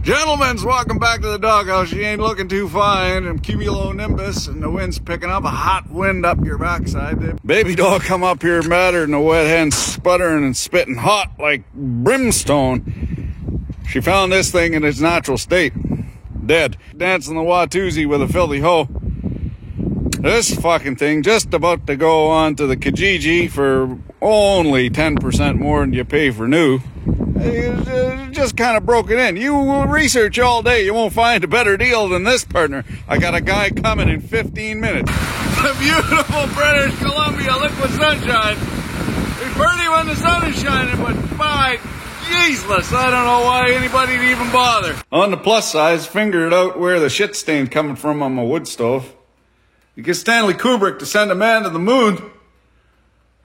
Gentlemen's welcome back to the doghouse. She ain't looking too fine. And cumulonimbus, and the wind's picking up, a hot wind up your backside. Baby dog come up here madder than a wet hen, sputtering and spitting hot like brimstone. She found this thing in its natural state, dead, dancing the Watusi with a filthy hoe. This fucking thing just about to go on to the Kijiji for only 10% more than you pay for new. Just kind of broke it in. You will research all day. You won't find a better deal than this, partner. I got a guy coming in 15 minutes. The beautiful British Columbia liquid sunshine. It's pretty when the sun is shining, but by Jesus, I don't know why anybody'd even bother. On the plus side, figured out where the shit stain coming from on my wood stove. You get Stanley Kubrick to send a man to the moon.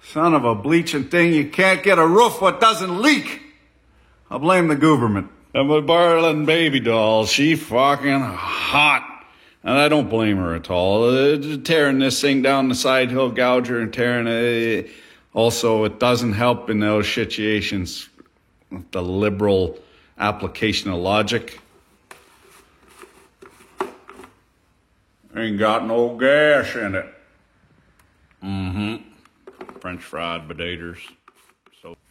Son of a bleaching thing, you can't get a roof what doesn't leak. I'll blame the government. And my Barlin baby doll, she fucking hot. And I don't blame her at all. Tearing this thing down the side hill gouger and tearing it. Also, it doesn't help in those situations with the liberal application of logic. Ain't got no gas in it. French fried potatoes.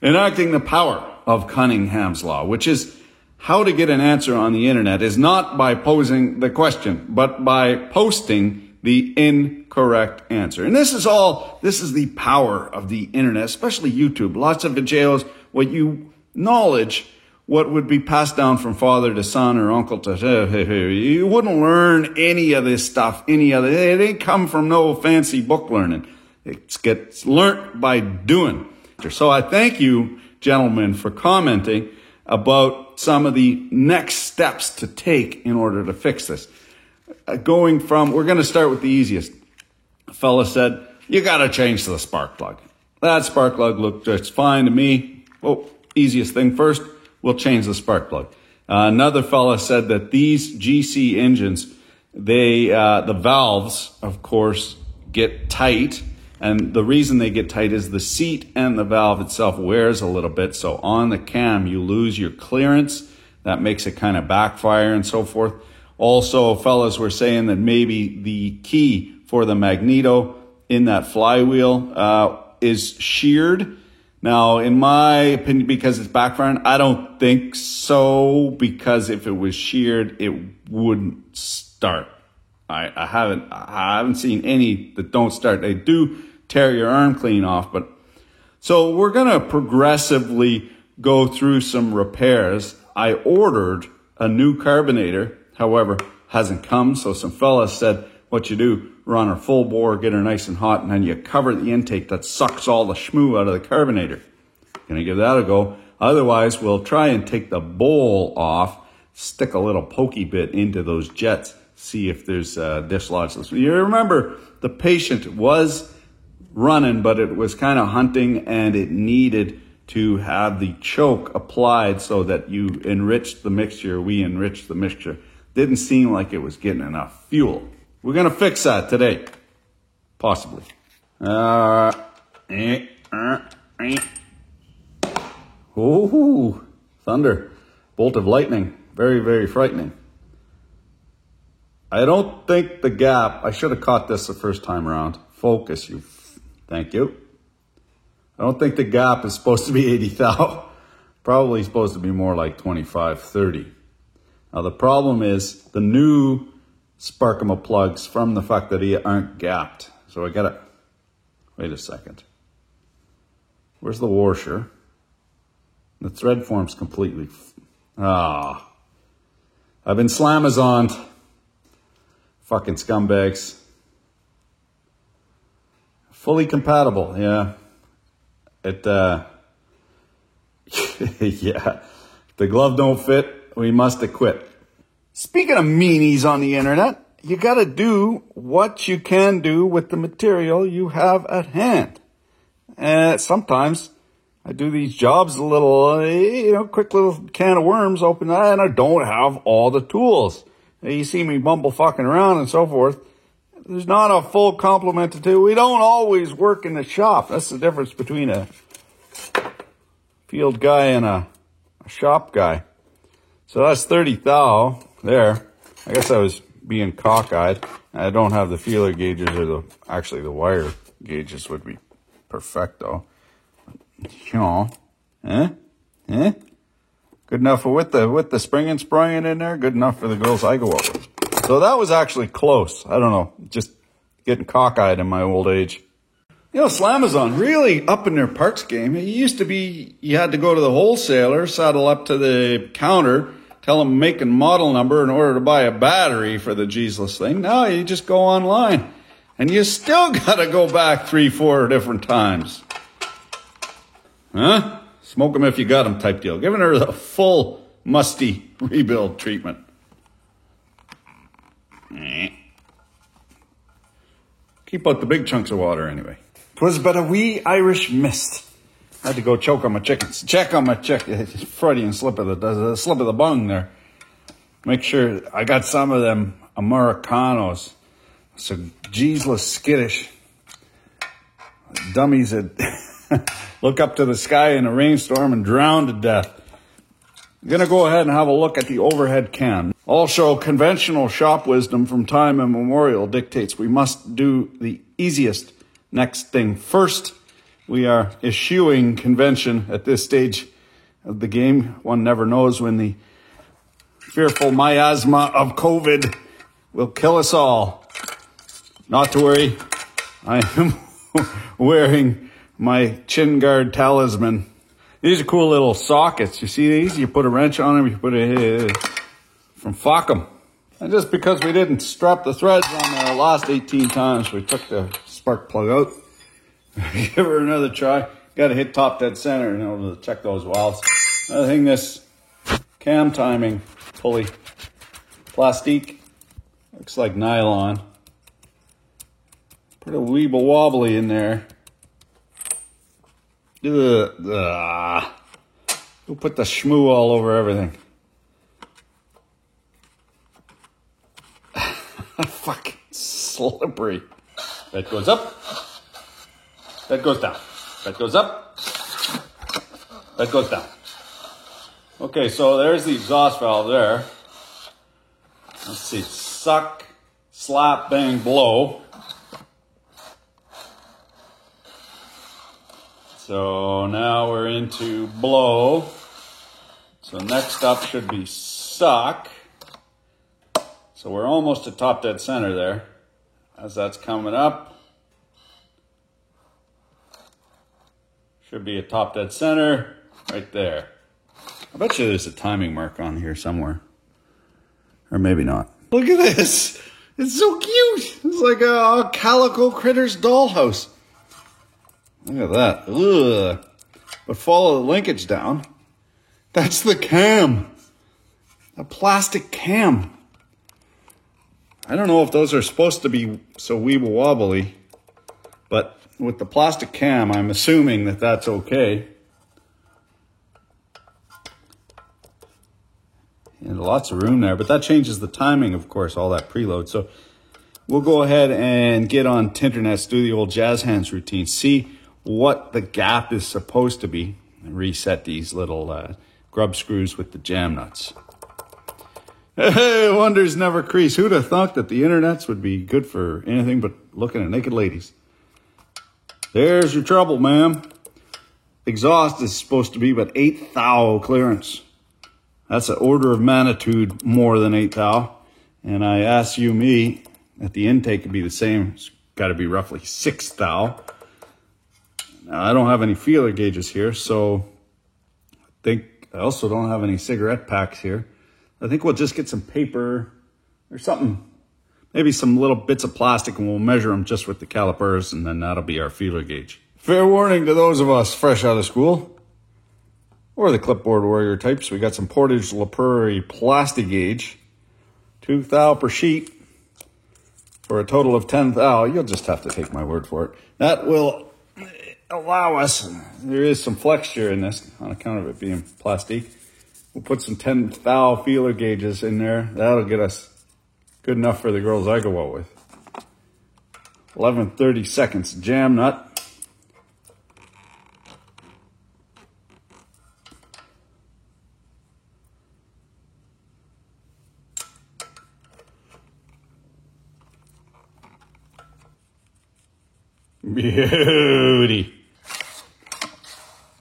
Enacting the power of Cunningham's law, which is how to get an answer on the internet, is not by posing the question, but by posting the incorrect answer. And this is the power of the internet, especially YouTube. Lots of videos, what would be passed down from father to son or uncle to, you wouldn't learn any of this stuff, it ain't come from no fancy book learning. It gets learnt by doing. So I thank you, gentlemen, for commenting about some of the next steps to take in order to fix this. We're going to start with the easiest. A fella said, you got to change the spark plug. That spark plug looked just fine to me. Well, easiest thing first, we'll change the spark plug. Another fella said that these GC engines, the valves, of course, get tight. And the reason they get tight is the seat and the valve itself wears a little bit. So on the cam, you lose your clearance. That makes it kind of backfire and so forth. Also, fellas were saying that maybe the key for the magneto in that flywheel is sheared. Now, in my opinion, because it's backfiring, I don't think so, because if it was sheared, it wouldn't start. I haven't seen any that don't start. They do tear your arm clean off, but so we're going to progressively go through some repairs. I ordered a new carbonator, however, hasn't come. So some fellas said, what you do, run her full bore, get her nice and hot, and then you cover the intake that sucks all the schmoo out of the carbonator. Gonna give that a go. Otherwise, we'll try and take the bowl off, stick a little pokey bit into those jets, see if there's dislodged. You remember the patient was running, but it was kind of hunting, and it needed to have the choke applied so that you enriched the mixture. We enriched the mixture. Didn't seem like it was getting enough fuel. We're going to fix that today. Possibly. Oh, thunder. Bolt of lightning. Very, very frightening. I don't think the gap, I should have caught this the first time around. Focus, you. Thank you. I don't think the gap is supposed to be 80 thou. Probably supposed to be more like 25, 30. Now the problem is the new Sparkema plugs, from the fact that they aren't gapped. So I gotta, wait a second. Where's the washer? The thread form's completely, I've been slamazoned. Fucking scumbags. Fully compatible, yeah. Yeah. If the glove don't fit, we must acquit. Speaking of meanies on the internet, you gotta do what you can do with the material you have at hand. Sometimes I do these jobs a little, quick little can of worms, open that, and I don't have all the tools. You see me bumble fucking around and so forth. There's not a full complement to do. We don't always work in the shop. That's the difference between a field guy and a shop guy. So that's 30 thou there. I guess I was being cockeyed. I don't have the feeler gauges or actually the wire gauges would be perfecto. You know, good enough for with the spring and spraying in there. Good enough for the girls I go out with. So that was actually close. I don't know, just getting cockeyed in my old age. You know, Slamazon really up in their parts game. It used to be you had to go to the wholesaler, saddle up to the counter, tell them make and model number in order to buy a battery for the Jesus thing. Now you just go online, and you still got to go back 3-4 different times. Huh? Smoke them if you got them type deal. Giving her the full musty rebuild treatment. Keep out the big chunks of water anyway. 'Twas but a wee Irish mist. I had to go choke on my chickens. Check on my chickens. Freudian slip of the bung there. Make sure I got some of them Americanos. So Jesus skittish. Dummies that look up to the sky in a rainstorm and drown to death. I'm going to go ahead and have a look at the overhead cam. Also, conventional shop wisdom from time immemorial dictates we must do the easiest next thing first. We are eschewing convention at this stage of the game. One never knows when the fearful miasma of COVID will kill us all. Not to worry, I am wearing my chin guard talisman. These are cool little sockets. You see these? You put a wrench on them, you put a from Fockham. And just because we didn't strap the threads on there the last 18 times, we took the spark plug out. Give her another try. Got to hit top dead center in order to check those valves. Another thing, this cam timing pulley, plastique, looks like nylon. Put a weeble wobbly in there. Who put the schmoo all over everything? Fucking slippery. That goes up. That goes down. That goes up. That goes down. Okay, so there's the exhaust valve there. Let's see. Suck, slap, bang, blow. So now we're into blow. So next up should be suck. So we're almost at top dead center there. As that's coming up. Should be at top dead center right there. I bet you there's a timing mark on here somewhere. Or maybe not. Look at this. It's so cute. It's like a Calico Critters dollhouse. Look at that. Ugh. But follow the linkage down. That's the cam. A plastic cam. I don't know if those are supposed to be so weeble wobbly, but with the plastic cam, I'm assuming that that's okay. And lots of room there, but that changes the timing, of course, all that preload. So we'll go ahead and get on Tinternets, do the old jazz hands routine, see what the gap is supposed to be, and reset these little grub screws with the jam nuts. Hey, wonders never crease. Who'd have thought that the internets would be good for anything but looking at naked ladies? There's your trouble, ma'am. Exhaust is supposed to be about 8 thou clearance. That's an order of magnitude more than 8 thou. And I ask you, me, that the intake would be the same. It's got to be roughly 6 thou. Now, I don't have any feeler gauges here, so I also don't have any cigarette packs here. I think we'll just get some paper or something. Maybe some little bits of plastic, and we'll measure them just with the calipers, and then that'll be our feeler gauge. Fair warning to those of us fresh out of school, or the clipboard warrior types. We got some Portage La Prairie plastic gauge, 2 thou per sheet, for a total of 10 thou. You'll just have to take my word for it. That will allow us, there is some flexure in this on account of it being plastic. We'll put some 10 thou feeler gauges in there. That'll get us good enough for the girls I go out with. 11:30 seconds jam nut. Beauty.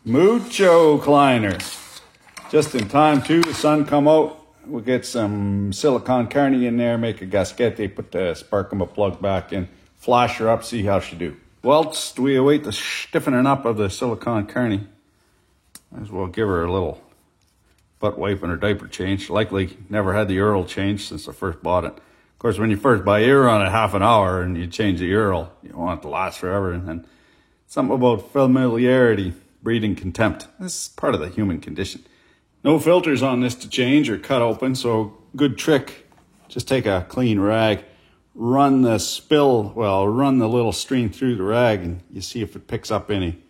Mucho Kleiner. Just in time too, the sun come out. We'll get some silicon carne in there, make a gasquete, put the Sparkema plug back in, flash her up, see how she do. Whilst we await the stiffening up of the silicon carne, might as well give her a little butt wipe and her diaper change. Likely never had the Earl changed since I first bought it. Of course, when you first buy, you're on it half an hour and you change the Earl. You want it to last forever. And then something about familiarity, breeding contempt. This is part of the human condition. No filters on this to change or cut open, so good trick. Just take a clean rag, run the little stream through the rag, and you see if it picks up any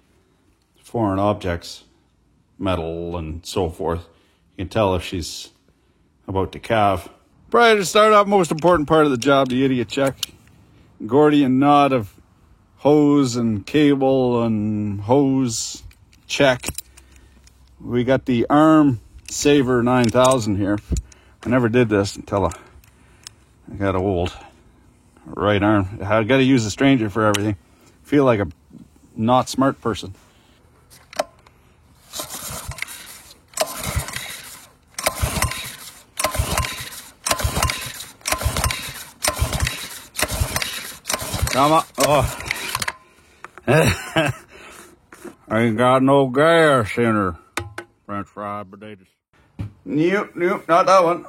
foreign objects, metal and so forth. You can tell if she's about to calve. Prior to start off, most important part of the job, the idiot check. Gordian knot of hose and cable and hose check. We got the Arm Saver 9000 here. I never did this until I got old. Right arm. I got to use a stranger for everything. Feel like a not smart person. Come on. Oh. I ain't got no gas in her. French fried potatoes. Nope, not that one.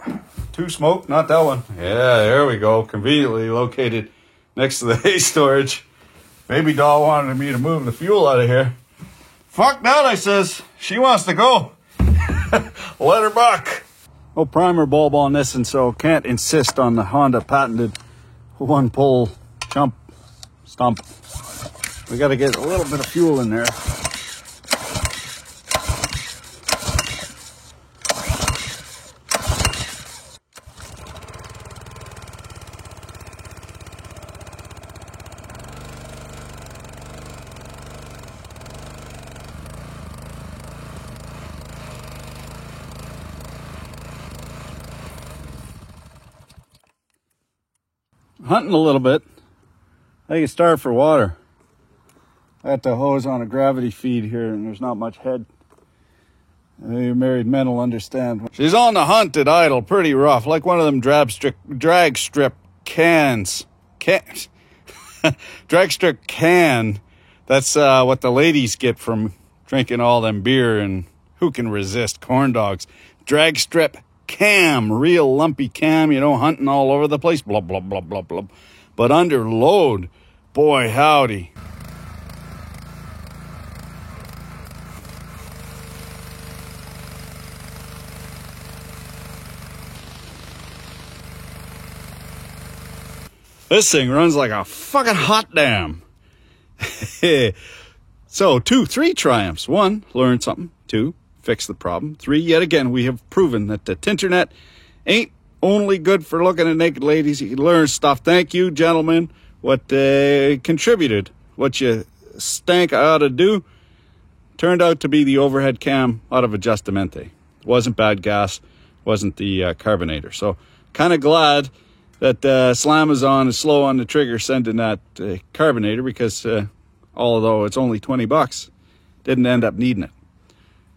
Two smoke, not that one. Yeah, there we go. Conveniently located next to the hay storage. Baby doll wanted me to move the fuel out of here. Fuck that, I says. She wants to go. Let her buck. No primer bulb on this, and so can't insist on the Honda patented one pull jump stump. We got to get a little bit of fuel in there. Hunting a little bit. I can start for water. I got the hose on a gravity feed here and there's not much head. You married men will understand. She's on the hunt at idle, pretty rough, like one of them drag strip cans. Drag strip can. That's what the ladies get from drinking all them beer, and who can resist corn dogs? Drag strip cam, real lumpy cam, hunting all over the place, blah, blah, blah, blah, blah. But under load, boy, howdy. This thing runs like a fucking hot damn. So, 3 triumphs. 1, learn something. 2, fix the problem. 3, yet again, we have proven that the Tinternet ain't only good for looking at naked ladies. You can learn stuff. Thank you, gentlemen. What contributed, what you stank ought to do, turned out to be the overhead cam out of Adjustamente. Wasn't bad gas, wasn't the carbonator. So, kind of glad that Slamazon is slow on the trigger sending that carbonator, because although it's only $20, didn't end up needing it.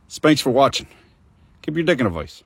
Thanks for watching. Keep your dick in a voice.